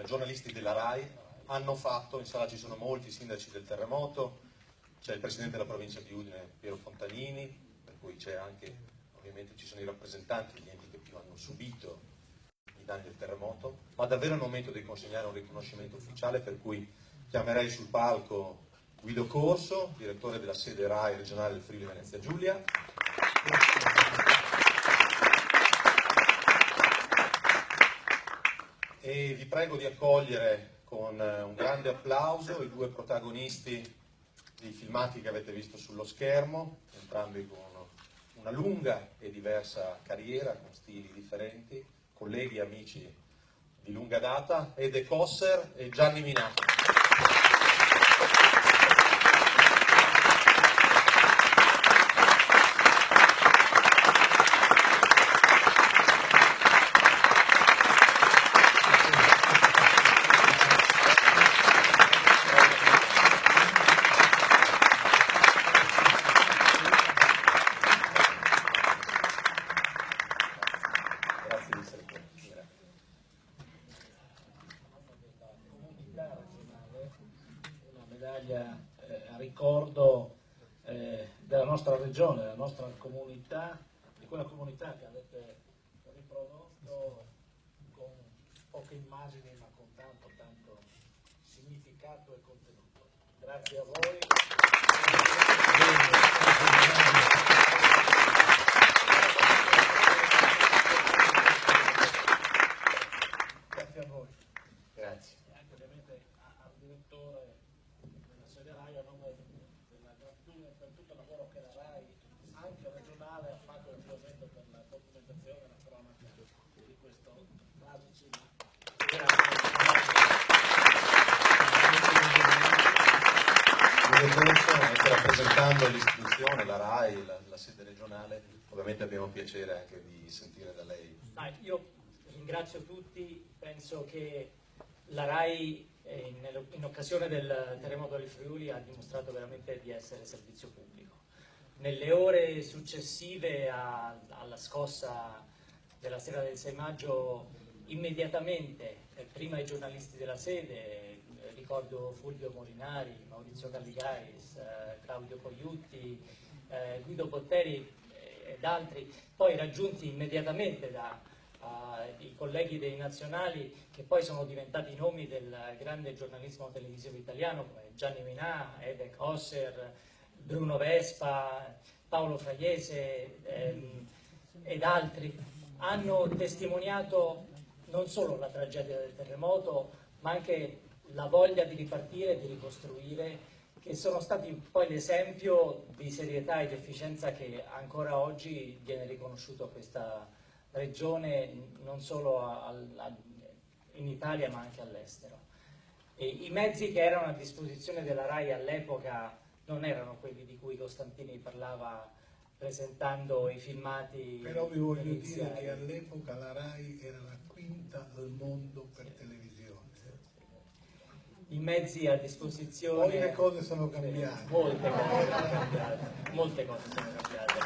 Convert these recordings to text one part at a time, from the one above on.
giornalisti della RAI hanno fatto. In sala ci sono molti sindaci del terremoto, c'è il presidente della provincia di Udine Piero Fontanini, per cui c'è anche, ovviamente ci sono i rappresentanti degli enti che più hanno subito i danni del terremoto, ma davvero è il momento di consegnare un riconoscimento ufficiale, per cui chiamerei sul palco Guido Corso, direttore della sede RAI regionale del Friuli Venezia Giulia. E vi prego di accogliere con un grande applauso i due protagonisti dei filmati che avete visto sullo schermo, entrambi con una lunga e diversa carriera, con stili differenti, colleghi e amici di lunga data, Ede Kosser e Gianni Minà. A ricordo della nostra regione, della nostra comunità, di quella comunità che avete riprodotto con poche immagini ma con tanto significato e contenuto. Grazie a voi. Grazie a voi. Grazie. E anche ovviamente al direttore della sede RAI, a nome della gratitudine per tutto il lavoro che la RAI, anche regionale, ha fatto naturalmente per la documentazione e la cronaca di questo tragici. Anche rappresentando l'istituzione, la RAI, la sede regionale, ovviamente abbiamo piacere anche di sentire da lei. Io ringrazio tutti, penso che la RAI in occasione del terremoto del Friuli ha dimostrato veramente di essere servizio pubblico. Nelle ore successive alla scossa della sera del 6 maggio, immediatamente, prima i giornalisti della sede, ricordo Fulvio Molinari, Maurizio Galligaris, Claudio Cogliutti, Guido Botteri ed altri, poi raggiunti immediatamente i colleghi dei nazionali, che poi sono diventati nomi del grande giornalismo televisivo italiano, come Gianni Minà, Ede Kosser, Bruno Vespa, Paolo Fraiese ed altri, hanno testimoniato non solo la tragedia del terremoto, ma anche la voglia di ripartire e di ricostruire, che sono stati poi l'esempio di serietà ed efficienza che ancora oggi viene riconosciuto a questa regione, non solo in Italia ma anche all'estero. E i mezzi che erano a disposizione della RAI all'epoca non erano quelli di cui Costantini parlava presentando i filmati. Però vi voglio dire che all'epoca la RAI era la quinta al mondo per televisione. I mezzi a disposizione. Poi le cose sono cambiate. Molte cose sono cambiate. Molte cose sono cambiate.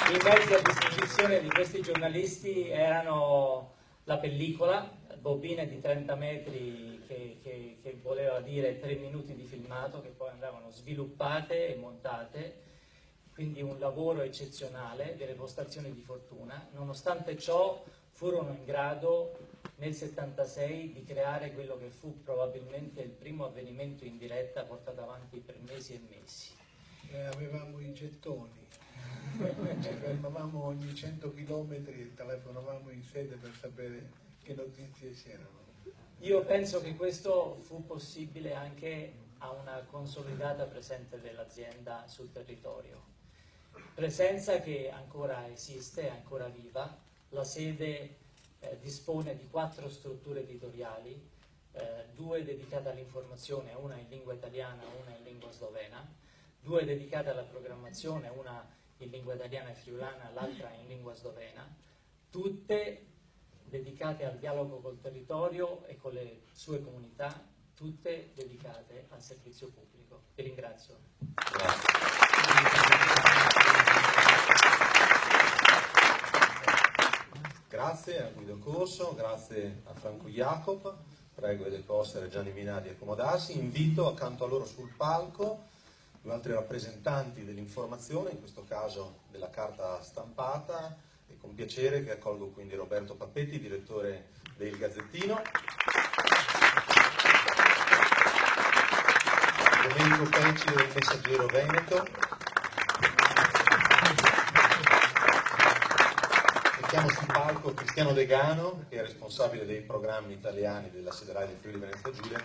I mezzi a disposizione di questi giornalisti erano la pellicola, bobine di 30 metri che voleva dire 3 minuti di filmato, che poi andavano sviluppate e montate, quindi un lavoro eccezionale, delle postazioni di fortuna. Nonostante ciò furono in grado nel 76 di creare quello che fu probabilmente il primo avvenimento in diretta portato avanti per mesi e mesi. Avevamo i gettoni, ci fermavamo ogni 100 chilometri e telefonavamo in sede per sapere che notizie c'erano. Io penso che questo fu possibile anche a una consolidata presenza dell'azienda sul territorio, presenza che ancora esiste, è ancora viva. La sede dispone di 4 strutture editoriali, 2 dedicate all'informazione, una in lingua italiana, una in lingua slovena, 2 dedicate alla programmazione, una in lingua italiana e friulana, l'altra in lingua slovena, tutte dedicate al dialogo col territorio e con le sue comunità, tutte dedicate al servizio pubblico. Vi ringrazio. Grazie a Guido Corso, grazie a Franco Jacob, prego Ede Coster e Gianni Minà di accomodarsi, invito accanto a loro sul palco due altri rappresentanti dell'informazione, in questo caso della carta stampata, e con piacere che accolgo quindi Roberto Pappetti, direttore del Gazzettino, Domenico Pecci del Messaggero Veneto, mettiamo sul palco Cristiano Degano, che è responsabile dei programmi italiani della sede Rai del Friuli Venezia Giulia,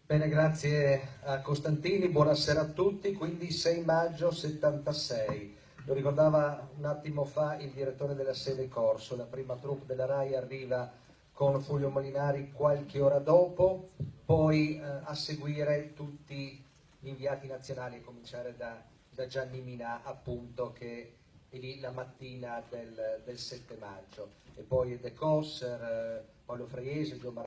Bene, grazie a Costantini, buonasera a tutti. Quindi 6 maggio 76, lo ricordava un attimo fa il direttore della sede Corso, la prima troupe della Rai arriva con Fulvio Molinari qualche ora dopo, poi a seguire tutti gli inviati nazionali, a cominciare da Gianni Minà, appunto, che è lì la mattina del 7 maggio, e poi De Cosser, Paolo Fraiese, Gio